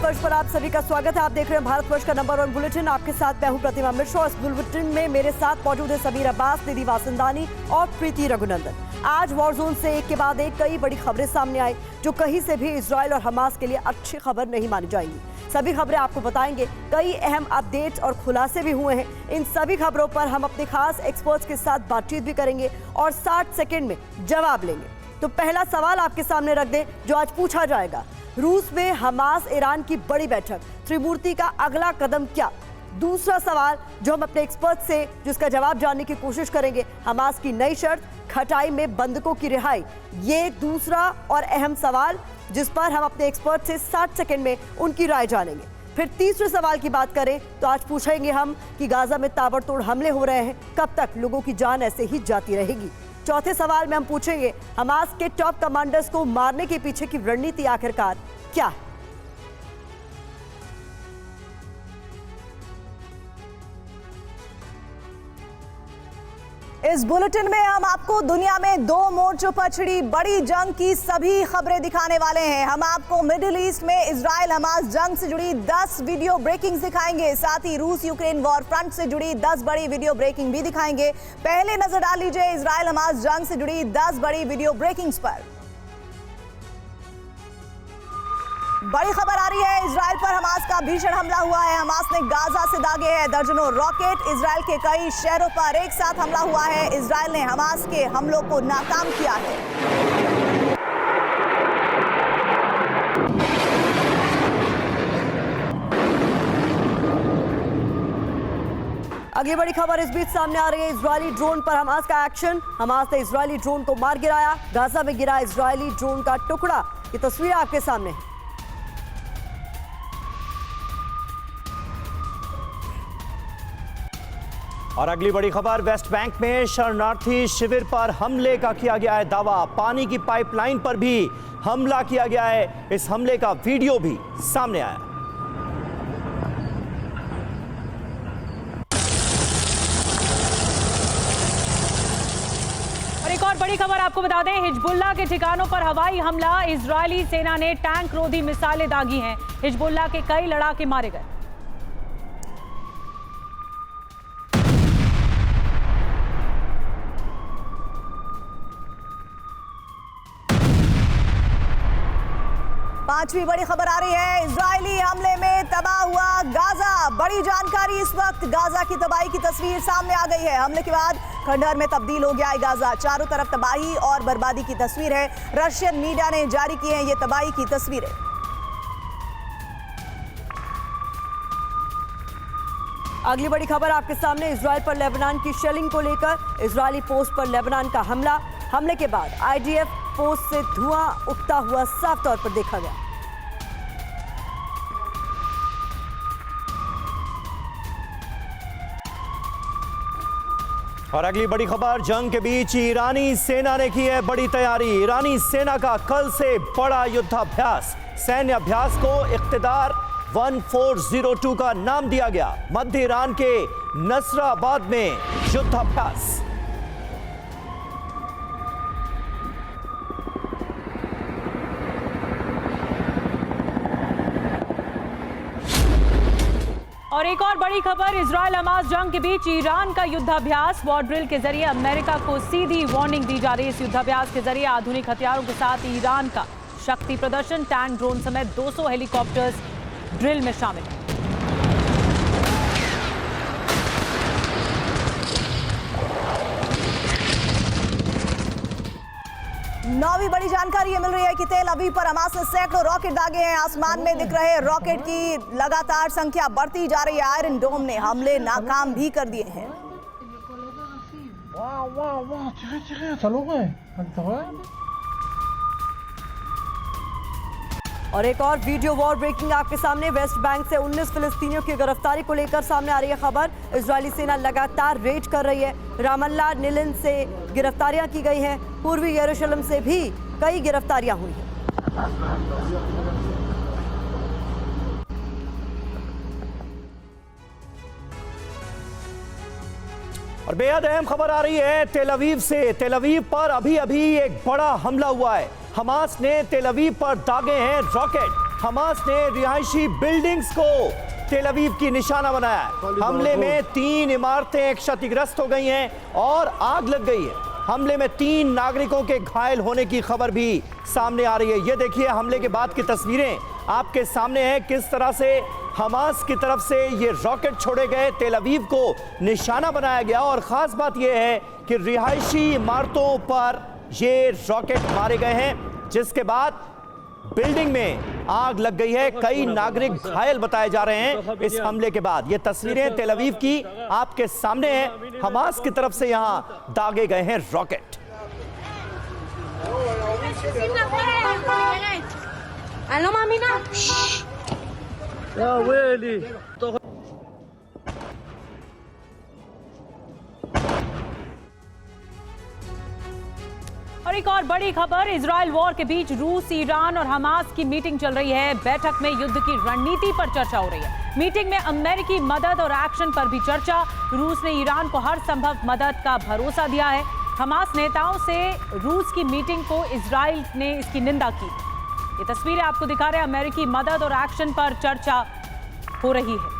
भारतवर्ष पर आप सभी का स्वागत है। आप देख रहे हैं भारतवर्ष का नंबर 1 बुलेटिन। आपके साथ मैं हूं प्रतिमा मिश्रा। इस बुलेटिन में मेरे साथ मौजूद है समीर अब्बास, निधि वासंदानी और प्रीति रघुनंदन। आज वॉर जोन से एक के बाद एक कई बड़ी खबरें सामने आई जो कहीं से भी इजराइल और हमास के लिए अच्छी खबर नहीं मानी जाएंगी। सभी खबरें आपको बताएंगे। कई अहम अपडेट्स और खुलासे भी हुए हैं। इन सभी खबरों पर हम अपने खास एक्सपर्ट्स के साथ बातचीत भी करेंगे और 60 सेकेंड में जवाब लेंगे। तो पहला सवाल आपके सामने रख दें जो आज पूछा जाएगा। रूस में हमास ईरान की बड़ी बैठक, त्रिमूर्ति का अगला कदम क्या? दूसरा सवाल जो हम अपने एक्सपर्ट से जिसका जवाब जानने की कोशिश करेंगे, हमास की नई शर्त, खटाई में बंधकों की रिहाई। ये दूसरा और अहम सवाल जिस पर हम अपने एक्सपर्ट से 60 सेकंड में उनकी राय जानेंगे। फिर तीसरे सवाल की बात करें तो आज पूछेंगे हम कि गाजा में ताबड़तोड़ हमले हो रहे हैं, कब तक लोगों की जान ऐसे ही जाती रहेगी? चौथे सवाल में हम पूछेंगे हमास के टॉप कमांडर्स को मारने के पीछे की रणनीति आखिरकार क्या है? इस बुलेटिन में हम आपको दुनिया में 2 मोर्चों पर छिड़ी बड़ी जंग की सभी खबरें दिखाने वाले हैं। हम आपको मिडिल ईस्ट में इजराइल हमास जंग से जुड़ी 10 वीडियो ब्रेकिंग्स दिखाएंगे। साथ ही रूस यूक्रेन वॉर फ्रंट से जुड़ी 10 बड़ी वीडियो ब्रेकिंग भी दिखाएंगे। पहले नजर डाल लीजिए इजराइल हमास जंग से जुड़ी 10 बड़ी वीडियो ब्रेकिंग्स पर। बड़ी खबर आ रही है, इजराइल पर हमास का भीषण हमला हुआ है। हमास ने गाजा से दागे हैं दर्जनों रॉकेट। इजराइल के कई शहरों पर एक साथ हमला हुआ है। इजराइल ने हमास के हमलों को नाकाम किया है। अगली बड़ी खबर इस बीच सामने आ रही है। इजरायली ड्रोन पर हमास का एक्शन। हमास ने इजरायली ड्रोन को मार गिराया। गाजा में गिरा इजरायली ड्रोन का टुकड़ा। ये तस्वीर आपके सामने है। और अगली बड़ी खबर, वेस्ट बैंक में शरणार्थी शिविर पर हमले का किया गया है दावा। पानी की पाइपलाइन पर भी हमला किया गया है। इस हमले का वीडियो भी सामने आया। और एक और बड़ी खबर आपको बता दें, हिजबुल्लाह के ठिकानों पर हवाई हमला। इजरायली सेना ने टैंक रोधी मिसाइलें दागी हैं। हिजबुल्लाह के कई लड़ाके मारे गए। पांचवी बड़ी खबर आ रही है, इजरायली हमले में तबाह हुआ गाजा। बड़ी जानकारी इस वक्त, गाजा की तबाही की तस्वीर सामने आ गई है। हमले के बाद खंडहर में तब्दील हो गया है गाजा। चारों तरफ तबाही और बर्बादी की तस्वीर है। रशियन मीडिया ने जारी की है ये तबाही की तस्वीरें। अगली बड़ी खबर आपके सामने, इजराइल पर लेबनान की शेलिंग को लेकर इजरायली पोस्ट पर लेबनान का हमला। हमले के बाद आईडीएफ पोस्ट से धुआं उठता हुआ साफ तौर पर देखा गया। और अगली बड़ी खबर, जंग के बीच ईरानी सेना ने की है बड़ी तैयारी। ईरानी सेना का कल से बड़ा युद्धाभ्यास। सैन्य अभ्यास को इख्तिदार 1402 का नाम दिया गया। मध्य ईरान के नसराबाद में युद्धाभ्यास। और एक और बड़ी खबर, इजराइल हमास जंग के बीच ईरान का युद्धाभ्यास। वॉर ड्रिल के जरिए अमेरिका को सीधी वार्निंग दी जा रही है। इस युद्धाभ्यास के जरिए आधुनिक हथियारों के साथ ईरान का शक्ति प्रदर्शन, टैंक, ड्रोन समेत 200 हेलीकॉप्टर्स ड्रिल में शामिल हैं। नौवीं बड़ी जानकारी ये मिल रही है कि तेल अवीव पर हमास ने सैकड़ों रॉकेट दागे हैं। आसमान में दिख रहे रॉकेट की लगातार संख्या बढ़ती जा रही है। आयरन डोम ने हमले नाकाम भी कर दिए हैं। और एक और वीडियो वॉर ब्रेकिंग आपके सामने, वेस्ट बैंक से 19 फिलिस्तीनियों की गिरफ्तारी को लेकर सामने आ रही है खबर। इजरायली सेना लगातार रेड कर रही है। रामल्ला, निलिन से गिरफ्तारियां की गई हैं। पूर्वी यरूशलेम से भी कई गिरफ्तारियां हुई हैं। और बेहद अहम खबर आ रही है तेल अवीव से। तेल अवीव पर अभी अभी एक बड़ा हमला हुआ है। हमास ने तेल अवीव पर दागे हैं रॉकेट। हमास ने रिहायशी बिल्डिंग्स को तेल अवीव की निशाना बनाया है। हमले में 3 इमारतें क्षतिग्रस्त हो गई हैं और आग लग गई है। हमले में 3 नागरिकों के घायल होने की खबर भी सामने आ रही है। ये देखिए हमले के बाद की तस्वीरें आपके सामने हैं, किस तरह से हमास की तरफ से ये रॉकेट छोड़े गए, तेल अवीव को निशाना बनाया गया। और खास बात यह है कि रिहायशी इमारतों पर ये रॉकेट मारे गए हैं, जिसके बाद बिल्डिंग में आग लग गई है। कई नागरिक घायल बताए जा रहे हैं इस हमले के बाद। ये तस्वीरें तेल अवीव की आपके सामने हैं। हमास की तरफ से यहां दागे गए हैं रॉकेट। Ano mami na? और एक और बड़ी खबर, इजराइल वॉर के बीच रूस, ईरान और हमास की मीटिंग चल रही है। बैठक में युद्ध की रणनीति पर चर्चा हो रही है। मीटिंग में अमेरिकी मदद और एक्शन पर भी चर्चा। रूस ने ईरान को हर संभव मदद का भरोसा दिया है। हमास नेताओं से रूस की मीटिंग को इजराइल ने इसकी निंदा की। ये तस्वीरें आपको दिखा रहे हैं, अमेरिकी मदद और एक्शन पर चर्चा हो रही है।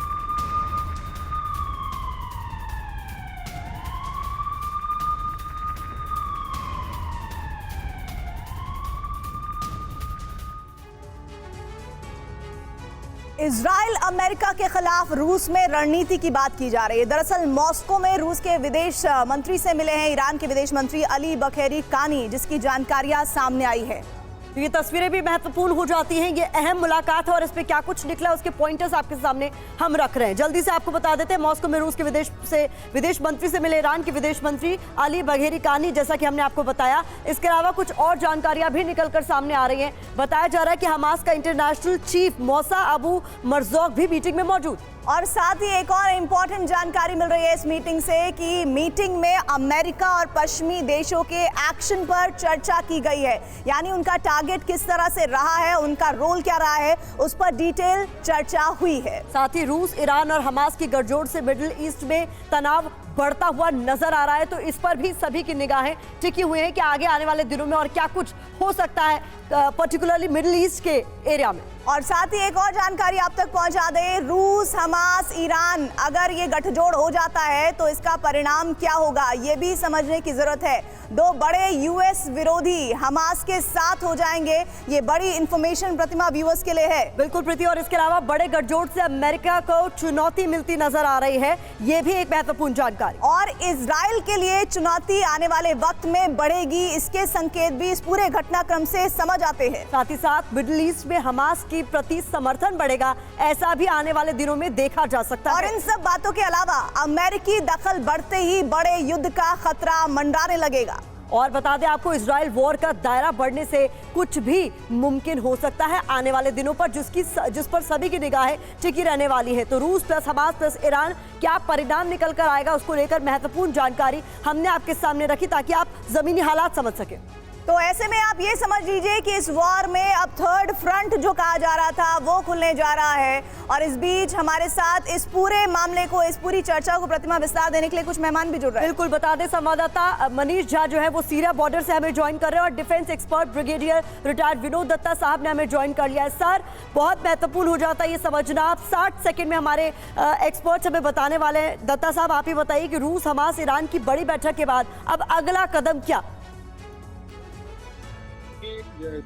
इजराइल अमेरिका के खिलाफ रूस में रणनीति की बात की जा रही है। दरअसल मॉस्को में रूस के विदेश मंत्री से मिले हैं ईरान के विदेश मंत्री अली बखेरी कानी, जिसकी जानकारियां सामने आई है। तो ये तस्वीरें भी महत्वपूर्ण हो जाती हैं। ये अहम मुलाकात है और इस पे क्या कुछ निकला उसके पॉइंटर्स आपके सामने हम रख रहे हैं। जल्दी से आपको बता देते हैं, मॉस्को में रूस के विदेश मंत्री से मिले ईरान के विदेश मंत्री अली बघेरी कानी, जैसा कि हमने आपको बताया। इसके अलावा कुछ और जानकारियां भी निकलकर सामने आ रही हैं। बताया जा रहा है कि हमास का इंटरनेशनल चीफ मौसा अबू मरजौक भी मीटिंग में मौजूद। और साथ ही एक और इम्पोर्टेंट जानकारी मिल रही है इस मीटिंग से कि मीटिंग में अमेरिका और पश्चिमी देशों के एक्शन पर चर्चा की गई है। यानी उनका टारगेट किस तरह से रहा है, उनका रोल क्या रहा है, उस पर डिटेल चर्चा हुई है। साथ ही रूस, ईरान और हमास की गठजोड़ से मिडिल ईस्ट में तनाव बढ़ता हुआ नजर आ रहा है। तो इस पर भी सभी की निगाहें टिकी हुई हैं कि आगे आने वाले दिनों में और क्या कुछ हो सकता है, पर्टिकुलरली मिडिल ईस्ट के एरिया में। और साथ ही एक और जानकारी आप तक पहुंचा दें, रूस, हमास, ईरान, अगर ये गठजोड़ हो जाता है तो इसका परिणाम क्या होगा, ये भी समझने की जरूरत है। 2 बड़े यूएस विरोधी हमास के साथ हो जाएंगे। ये बड़ी इंफॉर्मेशन प्रतिमा व्यूअर्स के लिए है। बिल्कुल प्रीति, और इसके अलावा बड़े गठजोड़ से अमेरिका को चुनौती मिलती नजर आ रही है, ये भी एक महत्वपूर्ण जानकारी। और इजराइल के लिए चुनौती आने वाले वक्त में बढ़ेगी, इसके संकेत भी इस पूरे घटनाक्रम से समझ आते हैं। साथ ही साथ मिडिल ईस्ट में हमास की प्रति समर्थन बढ़ेगा, ऐसा भी आने वाले दिनों में देखा जा सकता है। और इन सब बातों के अलावा अमेरिकी दखल बढ़ते ही बड़े युद्ध का खतरा मंडराने लगेगा। और बता दें आपको, इजराइल वॉर का दायरा बढ़ने से कुछ भी मुमकिन हो सकता है आने वाले दिनों पर, जिस पर सभी की निगाहें टिकी रहने वाली है। तो रूस प्लस हमास प्लस ईरान, क्या परिणाम निकल कर आएगा, उसको लेकर महत्वपूर्ण जानकारी हमने आपके सामने रखी ताकि आप जमीनी हालात समझ सकें। तो ऐसे में आप ये समझ लीजिए कि इस वॉर में अब थर्ड फ्रंट जो कहा जा रहा था वो खुलने जा रहा है। और इस बीच हमारे साथ इस पूरे मामले को, इस पूरी चर्चा को प्रतिमा विस्तार देने के लिए कुछ मेहमान भी जुड़ रहे हैं। बिल्कुल, बता दें संवाददाता मनीष झा जो है वो सीरिया बॉर्डर से हमें ज्वाइन कर रहे हैं और defence expert brigadier retired Vinod Datta साहब ने हमें ज्वाइन कर लिया है। सर, बहुत महत्वपूर्ण हो जाता है ये समझना, आप 60 सेकंड में हमारे एक्सपर्ट्स हमें बताने वाले हैं। दत्ता साहब, आप ही बताइए कि रूस, हमास, ईरान की बड़ी बैठक के बाद अब अगला कदम क्या?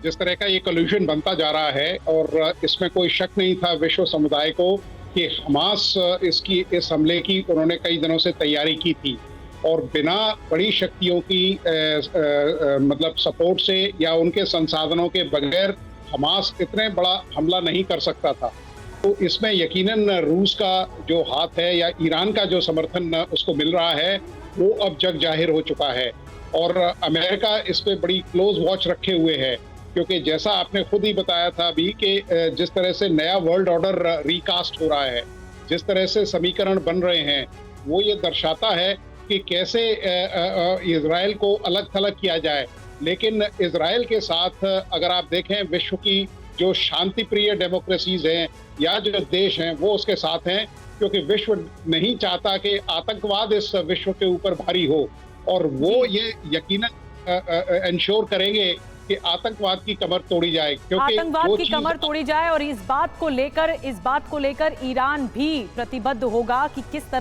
जिस तरह का ये कॉल्यूशन बनता जा रहा है और इसमें कोई शक नहीं था विश्व समुदाय को कि हमास इस हमले की उन्होंने कई दिनों से तैयारी की थी और बिना बड़ी शक्तियों की मतलब सपोर्ट से या उनके संसाधनों के बगैर हमास इतने बड़ा हमला नहीं कर सकता था। तो इसमें यकीनन रूस का जो हाथ है या ईरान का जो समर्थन उसको मिल रहा है वो अब जग जाहिर हो चुका है। और अमेरिका इस पे बड़ी क्लोज वॉच रखे हुए है, क्योंकि जैसा आपने खुद ही बताया था अभी कि जिस तरह से नया वर्ल्ड ऑर्डर रिकास्ट हो रहा है, जिस तरह से समीकरण बन रहे हैं, वो ये दर्शाता है कि कैसे इजराइल को अलग थलग किया जाए। लेकिन इजराइल के साथ अगर आप देखें, विश्व की जो शांति प्रिय डेमोक्रेसीज हैं या जो देश हैं वो उसके साथ हैं, क्योंकि विश्व नहीं चाहता कि आतंकवाद इस विश्व के ऊपर भारी हो। और वो ये यकीनन इंश्योर करेंगे कि आतंकवाद की कमर तोड़ी जाए, क्योंकि आतंकवाद की कमर तोड़ी जाए। और इस बात को लेकर ईरान भी प्रतिबद्ध होगा कि किस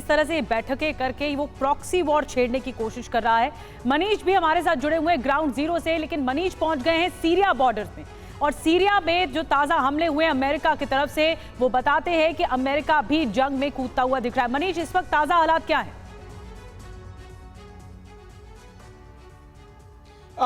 तरह से बैठकें करके वो प्रॉक्सी वॉर छेड़ने की कोशिश कर रहा है। मनीष भी हमारे साथ जुड़े हुए हैं ग्राउंड जीरो से, लेकिन मनीष पहुंच गए हैं सीरिया बॉर्डर में, और सीरिया में जो ताजा हमले हुए अमेरिका की तरफ से, वो बताते हैं कि अमेरिका भी जंग में कूदता हुआ दिख रहा है। मनीष, इस वक्त ताजा हालात क्या है?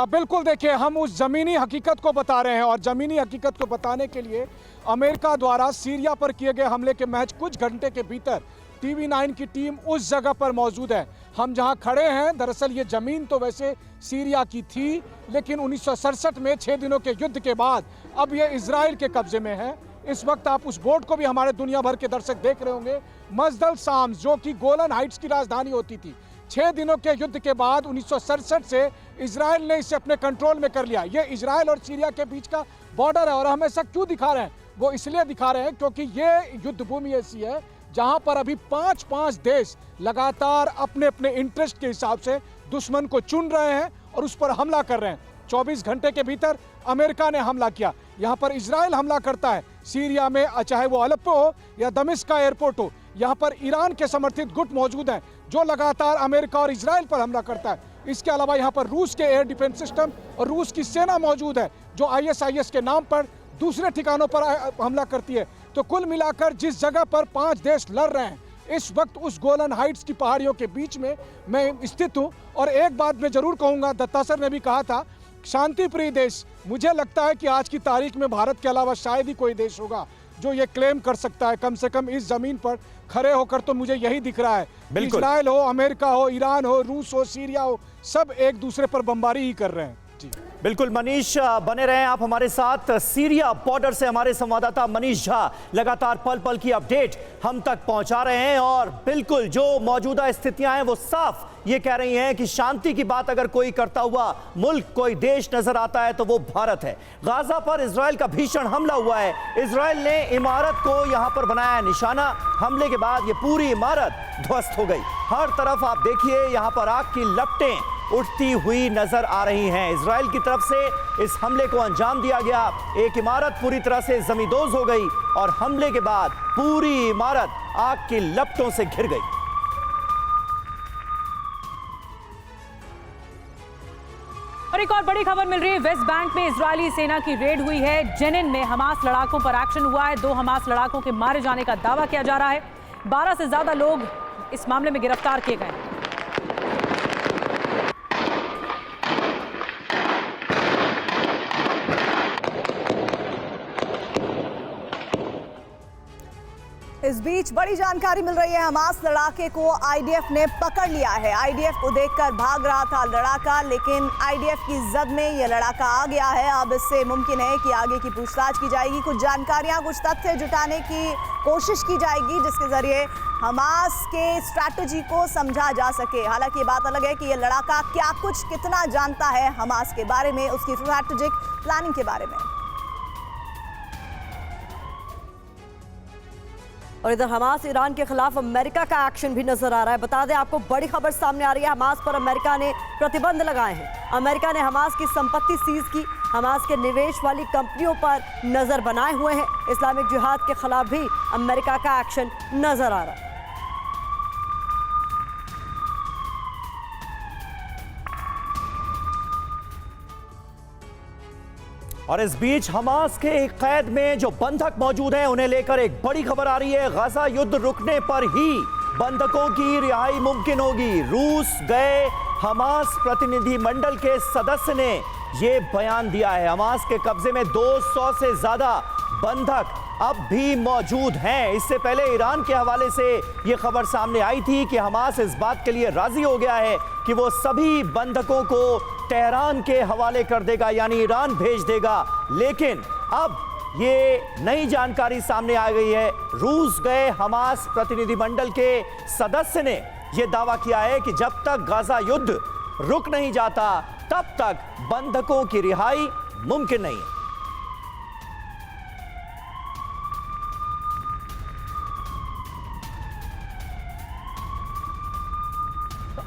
बिल्कुल, देखिए, हम उस ज़मीनी हकीकत को बता रहे हैं, और ज़मीनी हकीकत को बताने के लिए अमेरिका द्वारा सीरिया पर किए गए हमले के महज कुछ घंटे के भीतर TV9 की टीम उस जगह पर मौजूद है। हम जहां खड़े हैं, दरअसल ये ज़मीन तो वैसे सीरिया की थी, लेकिन 1967 में 6 दिनों के युद्ध के बाद अब ये इजराइल के कब्जे में है। इस वक्त आप उस बोर्ड को भी हमारे दुनिया भर के दर्शक देख रहे होंगे, मजदल साम्स, जो कि गोलन हाइट्स की राजधानी होती थी। 6 दिनों के युद्ध के बाद 1967 से इजराइल ने इसे अपने कंट्रोल में कर लिया। ये इजराइल और सीरिया के बीच का बॉर्डर है, और हम ऐसा क्यों दिखा रहे हैं? वो इसलिए दिखा रहे हैं क्योंकि ये युद्ध भूमि ऐसी है जहां पर अभी 5-5 देश लगातार अपने अपने इंटरेस्ट के हिसाब से दुश्मन को चुन रहे हैं और उस पर हमला कर रहे हैं। 24 घंटे के भीतर अमेरिका ने हमला किया, यहाँ पर इजराइल हमला करता है सीरिया में, चाहे वो अलेप्पो हो या दमिश्क का एयरपोर्ट हो। यहाँ पर ईरान के समर्थित गुट मौजूद हैं जो लगातार अमेरिका और इजराइल पर हमला करता है। इसके अलावा यहाँ पर रूस के एयर डिफेंस सिस्टम और रूस की सेना मौजूद है जो ISIS के नाम पर दूसरे ठिकानों पर हमला करती है। तो कुल मिलाकर जिस जगह पर 5 देश लड़ रहे हैं, इस वक्त उस गोलन हाइट्स की पहाड़ियों के बीच में मैं स्थित हूँ। और एक बात मैं जरूर कहूँगा, दत्ता सर ने भी कहा था, शांति प्रिय देश, मुझे लगता है कि आज की तारीख में भारत के अलावा शायद ही कोई देश होगा जो ये क्लेम कर सकता है। कम से कम इस जमीन पर खड़े होकर तो मुझे यही दिख रहा है। इजराइल हो, अमेरिका हो, ईरान हो, रूस हो, सीरिया हो, सब एक दूसरे पर बमबारी ही कर रहे हैं। जी बिल्कुल मनीष, बने रहें आप हमारे साथ। सीरिया बॉर्डर से हमारे संवाददाता मनीष झा लगातार पल पल की अपडेट हम तक पहुंचा रहे हैं, और बिल्कुल जो मौजूदा स्थितियां हैं वो साफ ये कह रही हैं कि शांति की बात अगर कोई करता हुआ मुल्क, कोई देश नजर आता है तो वो भारत है। गाजा पर इजराइल का भीषण हमला हुआ है। इजराइल ने इमारत को यहां पर बनाया निशाना। हमले के बाद ये पूरी इमारत ध्वस्त हो गई। हर तरफ आप देखिए यहां पर आग की लपटें उठती हुई नजर आ रही हैं। इजराइल की तरफ से इस हमले को अंजाम दिया गया। एक इमारत पूरी तरह से जमींदोज हो गई, और हमले के बाद पूरी इमारत आग की लपटों से घिर गई। और एक और बड़ी खबर मिल रही है, वेस्ट बैंक में इजरायली सेना की रेड हुई है। जेनिन में हमास लड़ाकों पर एक्शन हुआ है। 2 हमास लड़ाकों के मारे जाने का दावा किया जा रहा है। 12 से ज्यादा लोग इस मामले में गिरफ्तार किए गए हैं। इस बीच बड़ी जानकारी मिल रही है, हमास लड़ाके को आईडीएफ ने पकड़ लिया है। आईडीएफ को देखकर भाग रहा था लड़ाका, लेकिन आईडीएफ की जद में यह लड़ाका आ गया है। अब इससे मुमकिन है कि आगे की पूछताछ की जाएगी, कुछ जानकारियां, कुछ तथ्य जुटाने की कोशिश की जाएगी जिसके जरिए हमास के स्ट्रैटेजी को समझा जा सके। हालांकि ये बात अलग है कि यह लड़ाका क्या कुछ कितना जानता है हमास के बारे में, उसकी स्ट्रैटेजिक प्लानिंग के बारे में। और इधर हमास ईरान के खिलाफ अमेरिका का एक्शन भी नजर आ रहा है। बता दें आपको, बड़ी खबर सामने आ रही है, हमास पर अमेरिका ने प्रतिबंध लगाए हैं। अमेरिका ने हमास की संपत्ति सीज की, हमास के निवेश वाली कंपनियों पर नजर बनाए हुए हैं। इस्लामिक जिहाद के खिलाफ भी अमेरिका का एक्शन नजर आ रहा है। और इस बीच हमास के एक कैद में जो बंधक मौजूद हैं उन्हें लेकर एक बड़ी खबर आ रही है। गाजा युद्ध रुकने पर ही बंधकों की रिहाई मुमकिन होगी। रूस गए हमास प्रतिनिधि मंडल के सदस्य ने यह बयान दिया है। हमास के कब्जे में 200 से ज्यादा बंधक अब भी मौजूद हैं। इससे पहले ईरान के हवाले से यह खबर सामने आई थी कि हमास इस बात के लिए राजी हो गया है कि वो सभी बंधकों को तेहरान के हवाले कर देगा, यानी ईरान भेज देगा। लेकिन अब ये नई जानकारी सामने आ गई है। रूस गए हमास प्रतिनिधिमंडल के सदस्य ने यह दावा किया है कि जब तक गाजा युद्ध रुक नहीं जाता तब तक बंधकों की रिहाई मुमकिन नहीं है।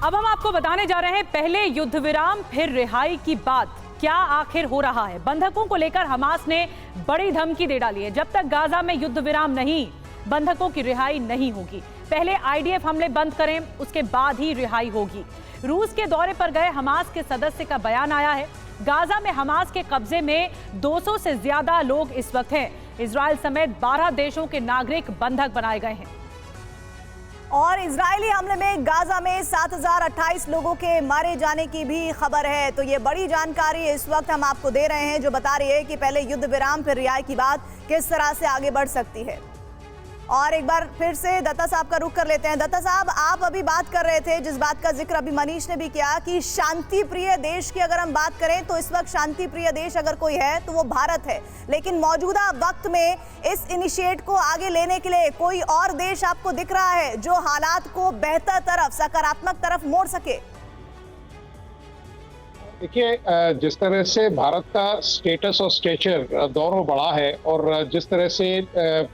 अब हम आपको बताने जा रहे हैं, पहले युद्ध विराम फिर रिहाई की बात। क्या आखिर हो रहा है? बंधकों को लेकर हमास ने बड़ी धमकी दे डाली है। जब तक गाजा में युद्ध विराम नहीं, बंधकों की रिहाई नहीं होगी। पहले आईडीएफ हमले बंद करें, उसके बाद ही रिहाई होगी। रूस के दौरे पर गए हमास के सदस्य का बयान आया है। गाजा में हमास के कब्जे में 200 से ज्यादा लोग इस वक्त हैं। इजराइल समेत 12 देशों के नागरिक बंधक बनाए गए हैं। और इजरायली हमले में गाजा में 7028 लोगों के मारे जाने की भी खबर है। तो ये बड़ी जानकारी इस वक्त हम आपको दे रहे हैं, जो बता रही है कि पहले युद्ध विराम फिर रिहाई की बात किस तरह से आगे बढ़ सकती है। और एक बार फिर से दत्ता साहब का रुख कर लेते हैं। दत्ता साहब, आप अभी बात कर रहे थे, जिस बात का जिक्र अभी मनीष ने भी किया, कि शांति प्रिय देश की अगर हम बात करें तो इस वक्त शांति प्रिय देश अगर कोई है तो वो भारत है। लेकिन मौजूदा वक्त में इस इनिशिएट को आगे लेने के लिए कोई और देश आपको दिख रहा है जो हालात को बेहतर तरफ, सकारात्मक तरफ मोड़ सके? देखिए, जिस तरह से भारत का स्टेटस और स्टेचर दोनों बढ़ा है और जिस तरह से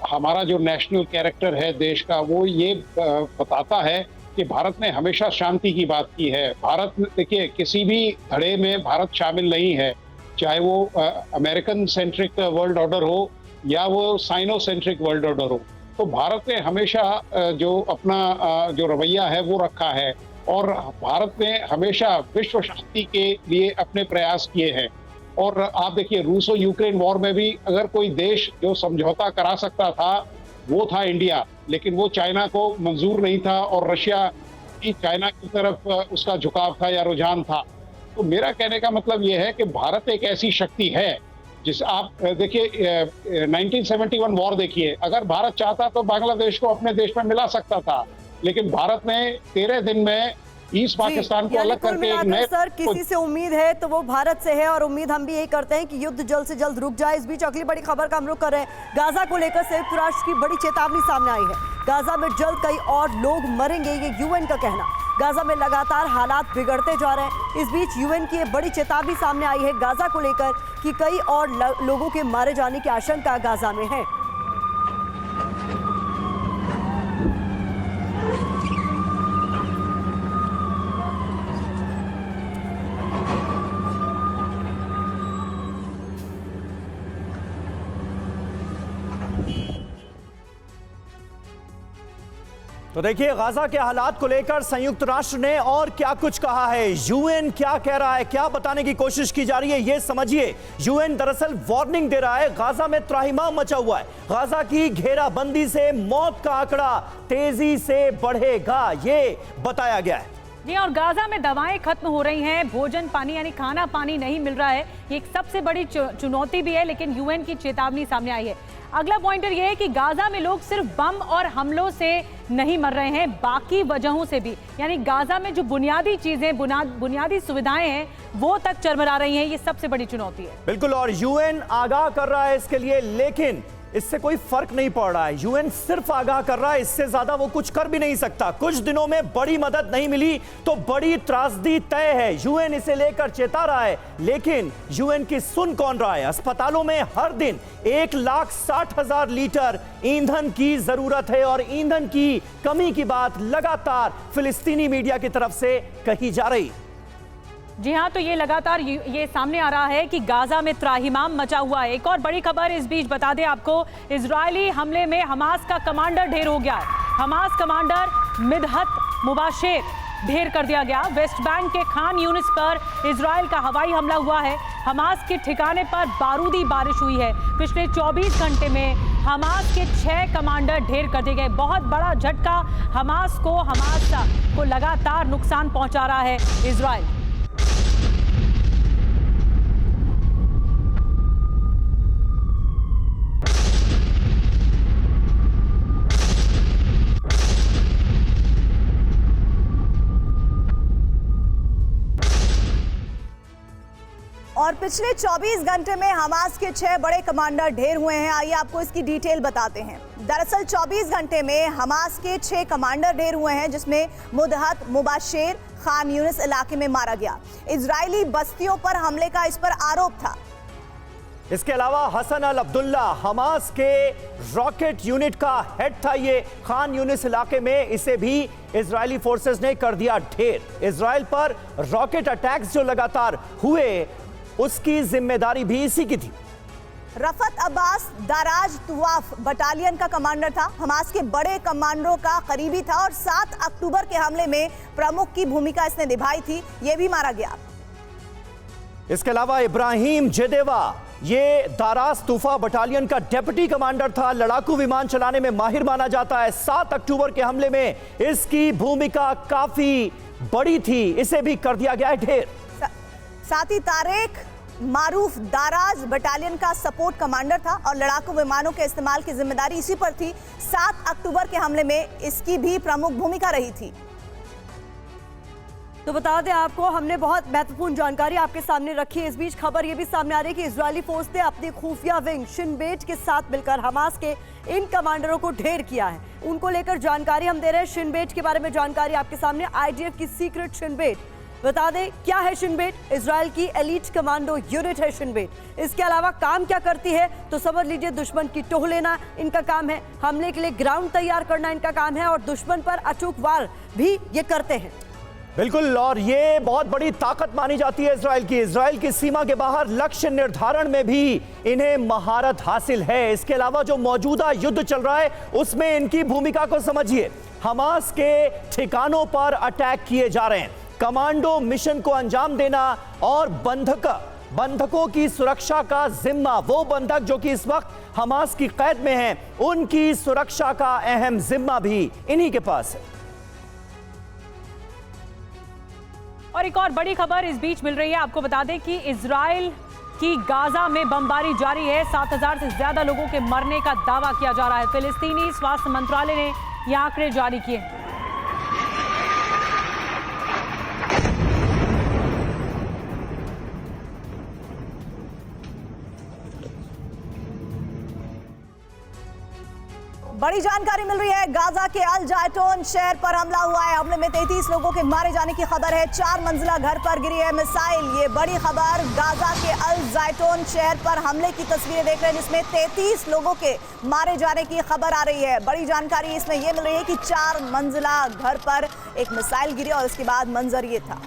हमारा जो नेशनल कैरेक्टर है देश का, वो ये बताता है कि भारत ने हमेशा शांति की बात की है। भारत, देखिए, किसी भी धड़े में भारत शामिल नहीं है, चाहे वो अमेरिकन सेंट्रिक वर्ल्ड ऑर्डर हो या वो साइनो सेंट्रिक वर्ल्ड ऑर्डर हो। तो भारत ने हमेशा जो अपना जो रवैया है वो रखा है और भारत ने हमेशा विश्व शांति के लिए अपने प्रयास किए हैं। और आप देखिए, रूस और यूक्रेन वॉर में भी अगर कोई देश जो समझौता करा सकता था वो था इंडिया, लेकिन वो चाइना को मंजूर नहीं था और रशिया की चाइना की तरफ उसका झुकाव था या रुझान था। तो मेरा कहने का मतलब ये है कि भारत एक ऐसी शक्ति है जिस, आप देखिए 1971 वॉर देखिए, अगर भारत चाहता तो बांग्लादेश को अपने देश में मिला सकता था, लेकिन भारत ने 13 दिन में ईस्ट पाकिस्तान को अलग करके एक नए, सर, किसी से उम्मीद है तो वो भारत से है और उम्मीद हम भी यही करते हैं कि युद्ध जल्द से जल्द रुक जाए। इस बीच अगली बड़ी खबर का हम रुख कर रहे हैं। गाजा को लेकर संयुक्त राष्ट्र की बड़ी चेतावनी सामने आई है। गाजा में जल्द कई और लोग मरेंगे, ये यूएन का कहना। गाजा में लगातार हालात बिगड़ते जा रहे हैं। इस बीच यूएन की बड़ी चेतावनी सामने आई है गाजा को लेकर कि कई और लोगों के मारे जाने की आशंका गाजा में है। तो देखिए, गाजा के हालात को लेकर संयुक्त राष्ट्र ने और क्या कुछ कहा है, यूएन क्या कह रहा है, क्या बताने की कोशिश की जा रही है, ये समझिए। यूएन दरअसल वार्निंग दे रहा है। गाजा में त्राहिमाम मचा हुआ है। गाजा की घेराबंदी से मौत का आंकड़ा तेजी से बढ़ेगा, ये बताया गया है। जी, और गाजा में दवाएं खत्म हो रही हैं, भोजन पानी यानी खाना पानी नहीं मिल रहा है। ये एक सबसे बड़ी चुनौती भी है, लेकिन यूएन की चेतावनी सामने आई है। अगला पॉइंटर ये है कि गाजा में लोग सिर्फ बम और हमलों से नहीं मर रहे हैं, बाकी वजहों से भी, यानी गाजा में जो बुनियादी चीजें, बुनियादी सुविधाएं हैं, वो तक चरमरा रही हैं। ये सबसे बड़ी चुनौती है। बिल्कुल, और यूएन आगाह कर रहा है इसके लिए, लेकिन इससे कोई फर्क नहीं पड़ रहा है। यूएन सिर्फ आगाह कर रहा है, इससे ज्यादा वो कुछ कर भी नहीं सकता। कुछ दिनों में बड़ी मदद नहीं मिली तो बड़ी त्रासदी तय है। यूएन इसे लेकर चेता रहा है, लेकिन यूएन की सुन कौन रहा है? अस्पतालों में हर दिन 1,60,000 लीटर ईंधन की जरूरत है और ईंधन की कमी की बात लगातार फिलिस्तीनी मीडिया की तरफ से कही जा रही। जी हाँ, तो ये लगातार ये सामने आ रहा है कि गाजा में त्राहिमाम मचा हुआ है। एक और बड़ी खबर इस बीच बता दें आपको, इजरायली हमले में हमास का कमांडर ढेर हो गया है। हमास कमांडर मिदहत मुबाशेर ढेर कर दिया गया। वेस्ट बैंक के खान यूनिस पर इजराइल का हवाई हमला हुआ है। हमास के ठिकाने पर बारूदी बारिश हुई है। पिछले 24 घंटे में हमास के 6 कमांडर ढेर कर दिए गए। बहुत बड़ा झटका हमास को लगातार नुकसान पहुंचा रहा है इजराइल। और पिछले 24 घंटे में हमास के 6 बड़े कमांडर ढेर हुए हैं। आइए आपको इसकी डिटेल बताते हैं। दरअसल 24 घंटे में हमास के 6 कमांडर ढेर हुए हैं, जिसमें मुदहत मुबाशेर खान यूनिस इलाके में मारा गया। इजरायली बस्तियों पर हमले का इस पर आरोप था। इसके अलावा हसन अल अब्दुल्ला हमास के रॉकेट यूनिट का हेड था। ये खान यूनिस इलाके में इसे भी इजरायली फोर्सेस ने कर दिया ढेर। इजराइल पर रॉकेट अटैक्स जो लगातार हुए उसकी जिम्मेदारी भी इसी की थी। रफत अब्बास दाराज तुवाफ बटालियन का कमांडर था, हमास के बड़े कमांडरों का करीबी था और 7 अक्टूबर के हमले में प्रमुख की भूमिका इसने निभाई थी, यह भी मारा गया। इसके अलावा इब्राहिम जेदेवा ये दाराज तूफा बटालियन का डेप्यूटी कमांडर था, लड़ाकू विमान चलाने में माहिर माना जाता है। 7 अक्टूबर के हमले में इसकी भूमिका काफी बड़ी थी, इसे भी कर दिया गया है ढेर। साथ ही तारेक मारूफ दाराज बटालियन का सपोर्ट कमांडर था और लड़ाकू विमानों के इस्तेमाल की जिम्मेदारी इसी पर थी। 7 अक्टूबर के हमले में इसकी भी प्रमुख भूमिका रही थी। तो बता दें आपको, हमने बहुत महत्वपूर्ण जानकारी आपके सामने रखी है। इस बीच खबर यह भी सामने आ रही है कि इजरायली फोर्स ने अपनी खुफिया विंग शिन बेट के साथ मिलकर हमास के इन कमांडरों को ढेर किया है। उनको लेकर जानकारी हम दे रहे हैं। शिन बेट के बारे में जानकारी आपके सामने, आईडीएफ की सीक्रेट शिन बेट। बता दें क्या है शिन बेट? इजराइल की एलीट कमांडो यूनिट है शिन बेट। इसके अलावा काम क्या करती है तो समझ लीजिए, दुश्मन की टोह लेना इनका काम है, हमले के लिए ग्राउंड तैयार करना इनका काम है और दुश्मन पर अचूक वार भी ये करते हैं। बिल्कुल, और ये बहुत बड़ी ताकत मानी जाती है इजराइल की सीमा के बाहर लक्ष्य निर्धारण में भी इन्हें महारत हासिल है। इसके अलावा जो मौजूदा युद्ध चल रहा है उसमें इनकी भूमिका को समझिए। हमास के ठिकानों पर अटैक किए जा रहे हैं, कमांडो मिशन को अंजाम देना और बंधकों की सुरक्षा का जिम्मा, वो बंधक जो कि इस वक्त हमास की कैद में हैं, उनकी सुरक्षा का अहम जिम्मा भी इन्हीं के पास है। और एक और बड़ी खबर इस बीच मिल रही है। आपको बता दें कि इजराइल की गाजा में बमबारी जारी है। 7,000 से ज्यादा लोगों के मरने का दावा किया जा रहा है। फिलिस्तीनी स्वास्थ्य मंत्रालय ने ये आंकड़े जारी किए हैं। बड़ी जानकारी मिल रही है, गाजा के अल जायटोन शहर पर हमला हुआ है। हमले में 33 लोगों के मारे जाने की खबर है। 4 मंजिला घर पर गिरी है मिसाइल। ये बड़ी खबर, गाजा के अल जायटोन शहर पर हमले की तस्वीरें देख रहे हैं जिसमें 33 लोगों के मारे जाने की खबर आ रही है। बड़ी जानकारी इसमें यह मिल रही है कि 4 मंजिला घर पर एक मिसाइल गिरी और उसके बाद मंजर ये था।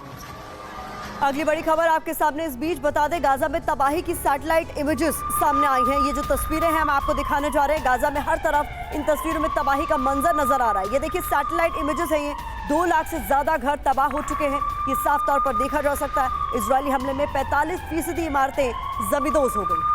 अगली बड़ी खबर आपके सामने इस बीच बता दें, गाजा में तबाही की सैटेलाइट इमेजेस सामने आई हैं। ये जो तस्वीरें हैं हम आपको दिखाने जा रहे हैं। गाजा में हर तरफ इन तस्वीरों में तबाही का मंजर नजर आ रहा है। ये देखिए सैटेलाइट इमेजेस हैं। ये 2 लाख से ज्यादा घर तबाह हो चुके हैं, ये साफ तौर पर देखा जा सकता है। इजरायली हमले में 45% इमारतें जमींदोज हो गई।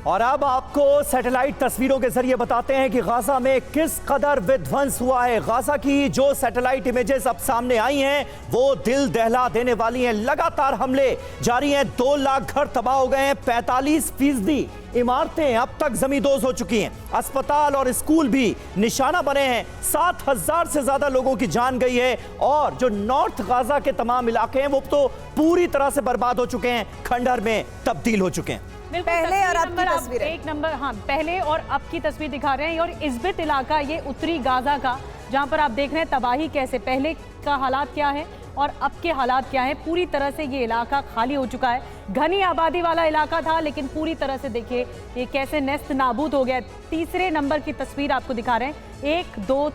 और अब आपको सैटेलाइट तस्वीरों के जरिए बताते हैं कि गाजा में किस कदर विध्वंस हुआ है। गाजा की जो सैटेलाइट इमेजेस अब सामने आई हैं वो दिल दहला देने वाली हैं। लगातार हमले जारी हैं, 2 लाख घर तबाह हो गए हैं, 45% इमारतें अब तक जमींदोज हो चुकी हैं, अस्पताल और स्कूल भी निशाना बने हैं। 7,000 से ज्यादा लोगों की जान गई है और जो नॉर्थ गाजा के तमाम इलाके हैं वो तो पूरी तरह से बर्बाद हो चुके हैं, खंडहर में तब्दील हो चुके हैं। पहले और अब की तस्वीरें, एक नंबर, हाँ, पहले और अब की तस्वीर दिखा रहे हैं। और इस्बित इलाका, ये उत्तरी गाजा का, जहां पर आप देख रहे हैं तबाही कैसे, पहले का हालात क्या है और अब के हालात क्या है। पूरी तरह से ये इलाका खाली हो चुका है। घनी आबादी वाला इलाका था लेकिन पूरी तरह से देखिए ये कैसे नेस्त नाबूद हो गया। तीसरे नंबर की तस्वीर आपको दिखा रहे हैं। 1, 2,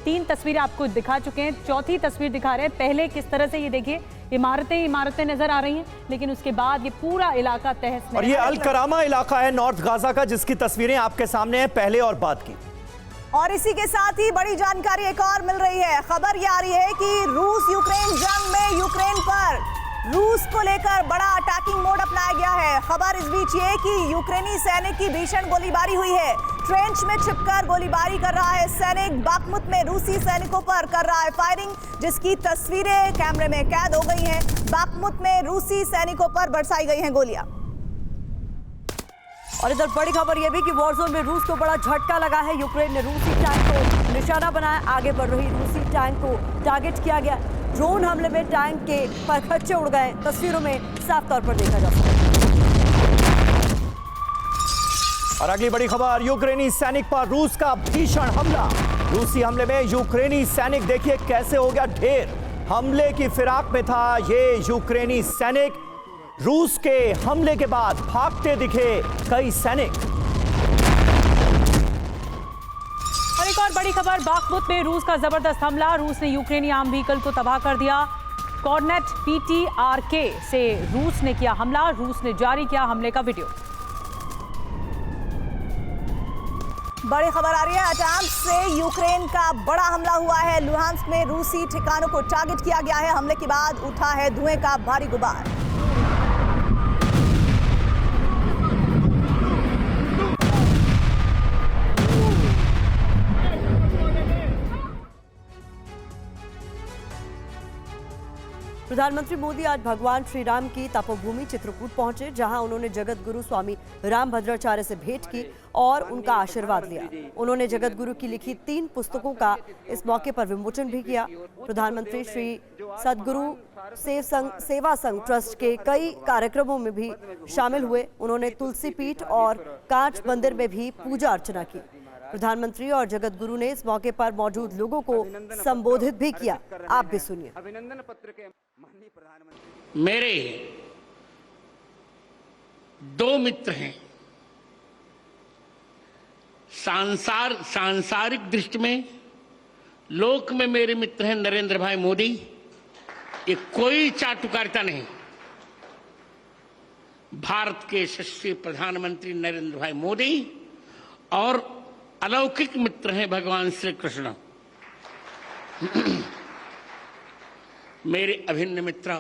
3 तस्वीरें आपको दिखा चुके हैं। चौथी तस्वीर दिखा रहे हैं। पहले किस तरह से ये देखिए इमारतें नजर आ रही हैं, लेकिन उसके बाद ये पूरा इलाका तहस नहस। और ये अल करामा इलाका है नॉर्थ गाजा का, जिसकी तस्वीरें आपके सामने हैं पहले और बाद की। और इसी के साथ ही बड़ी जानकारी एक और मिल रही है। खबर ये आ रही है कि रूस यूक्रेन जंग में यूक्रेन पर रूस को लेकर बड़ा अटैकिंग मोड अपनाया गया है। खबर इस बीच ये कि यूक्रेनी सैनिक की भीषण गोलीबारी हुई है। ट्रेंच में छिपकर गोलीबारी कर रहा है सैनिक, बाखमुत में रूसी सैनिकों पर कर रहा है फायरिंग, जिसकी तस्वीरें कैमरे में कैद हो गई हैं। बाखमुत में रूसी सैनिकों पर बरसाई गई हैं गोलियां। और इधर बड़ी खबर यह भी कि वॉर जोन में रूस को बड़ा झटका लगा है। यूक्रेन ने रूसी टैंक को निशाना बनाया, आगे बढ़ रही रूसी टैंक को टारगेट किया गया। ड्रोन हमले में टैंक के परखच्चे उड़ गए, तस्वीरों में साफ तौर पर देखा जा सकता है। और अगली बड़ी खबर, यूक्रेनी सैनिक पर रूस का भीषण हमला। रूसी हमले में यूक्रेनी सैनिक देखिए कैसे हो गया ढेर। हमले की फिराक में था ये यूक्रेनी सैनिक। रूस के हमले के बाद भागते दिखे कई सैनिक। और एक और बड़ी खबर, बाखमुत में रूस का जबरदस्त हमला। रूस ने यूक्रेनी आर्म व्हीकल को तबाह कर दिया। कॉर्नेट PTRK से रूस ने किया हमला। रूस ने जारी किया हमले का वीडियो। बड़ी खबर आ रही है, अचानक से यूक्रेन का बड़ा हमला हुआ है। लुहांस्क में रूसी ठिकानों को टारगेट किया गया है। हमले के बाद उठा है धुएं का भारी गुबार। प्रधानमंत्री मोदी आज भगवान श्री राम की तपोभूमि चित्रकूट पहुंचे, जहां उन्होंने जगत गुरु स्वामी रामभद्राचार्य से भेंट की और उनका आशीर्वाद लिया। उन्होंने जगत गुरु की लिखी 3 पुस्तकों का इस मौके पर विमोचन भी किया। प्रधानमंत्री श्री सदगुरु सेवा संघ ट्रस्ट के कई कार्यक्रमों में भी शामिल हुए। उन्होंने तुलसी पीठ और कांच मंदिर में भी पूजा अर्चना की। प्रधानमंत्री और जगत गुरु ने इस मौके पर मौजूद लोगों को संबोधित भी किया। आप भी सुनिए। अभिनंदन पत्र के माननीय प्रधानमंत्री, मेरे 2 मित्र हैं। सांसारिक दृष्टि में लोक में मेरे मित्र हैं नरेंद्र भाई मोदी। ये कोई चाटुकारिता नहीं। भारत के यशस्वी प्रधानमंत्री नरेंद्र भाई मोदी और अलौकिक मित्र हैं भगवान श्री कृष्ण। मेरे अभिन्न मित्र,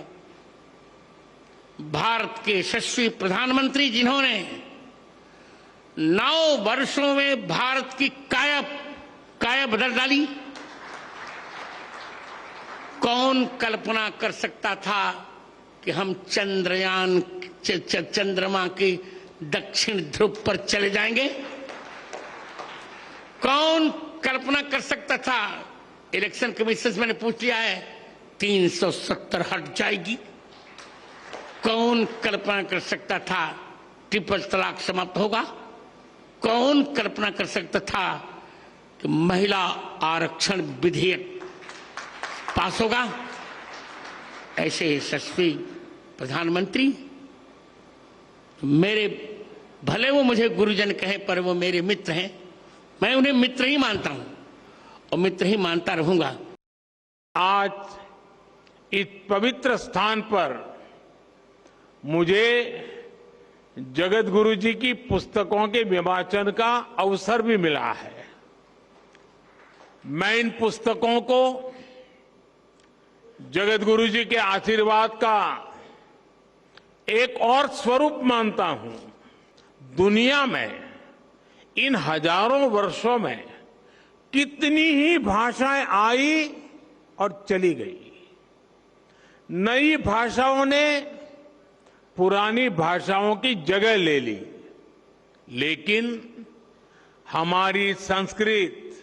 भारत के यशस्वी प्रधानमंत्री जिन्होंने 9 वर्षों में भारत की काया बदल डाली। कौन कल्पना कर सकता था कि हम चंद्रमा के दक्षिण ध्रुव पर चले जाएंगे? कौन कल्पना कर सकता था? इलेक्शन कमीशन से मैंने पूछ लिया है, 370 हट जाएगी। कौन कल्पना कर सकता था ट्रिपल तलाक समाप्त होगा? कौन कल्पना कर सकता था कि महिला आरक्षण विधेयक पास होगा? ऐसे यशस्वी प्रधानमंत्री मेरे, भले वो मुझे गुरुजन कहे, पर वो मेरे मित्र हैं। मैं उन्हें मित्र ही मानता हूं और मित्र ही मानता रहूंगा। आज इस पवित्र स्थान पर मुझे जगत गुरु जी की पुस्तकों के विमोचन का अवसर भी मिला है। मैं इन पुस्तकों को जगत गुरु जी के आशीर्वाद का एक और स्वरूप मानता हूं। दुनिया में इन हजारों वर्षों में कितनी ही भाषाएं आई और चली गई। नई भाषाओं ने पुरानी भाषाओं की जगह ले ली, लेकिन हमारी संस्कृत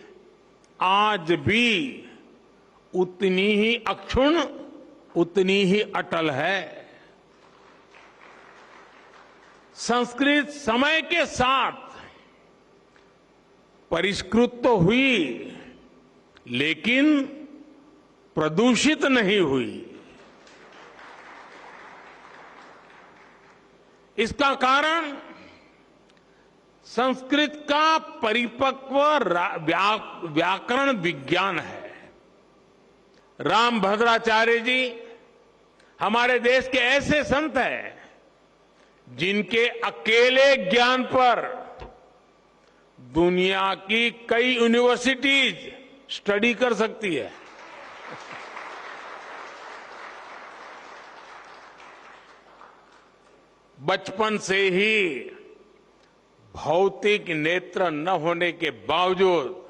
आज भी उतनी ही अक्षुण्ण, उतनी ही अटल है। संस्कृत समय के साथ परिष्कृत तो हुई, लेकिन प्रदूषित नहीं हुई। इसका कारण संस्कृत का परिपक्व व्याकरण विज्ञान है। रामभद्राचार्य जी हमारे देश के ऐसे संत हैं जिनके अकेले ज्ञान पर दुनिया की कई यूनिवर्सिटीज स्टडी कर सकती है। बचपन से ही भौतिक नेत्र न होने के बावजूद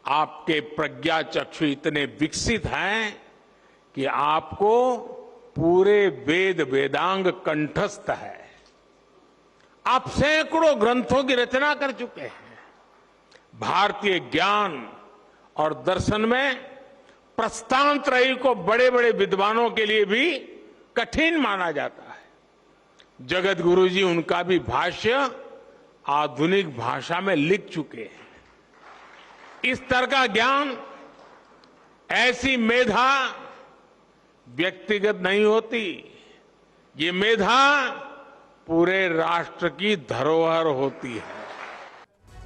आपके प्रज्ञा चक्षु इतने विकसित हैं कि आपको पूरे वेद वेदांग कंठस्थ है। आप सैकड़ों ग्रंथों की रचना कर चुके हैं। भारतीय ज्ञान और दर्शन में प्रस्थानत्रयी को बड़े बड़े विद्वानों के लिए भी कठिन माना जाता है। जगत गुरु जी उनका भी भाष्य आधुनिक भाषा में लिख चुके हैं। इस तरह का ज्ञान, ऐसी मेधा व्यक्तिगत नहीं होती, ये मेधा पूरे राष्ट्र की धरोहर होती है।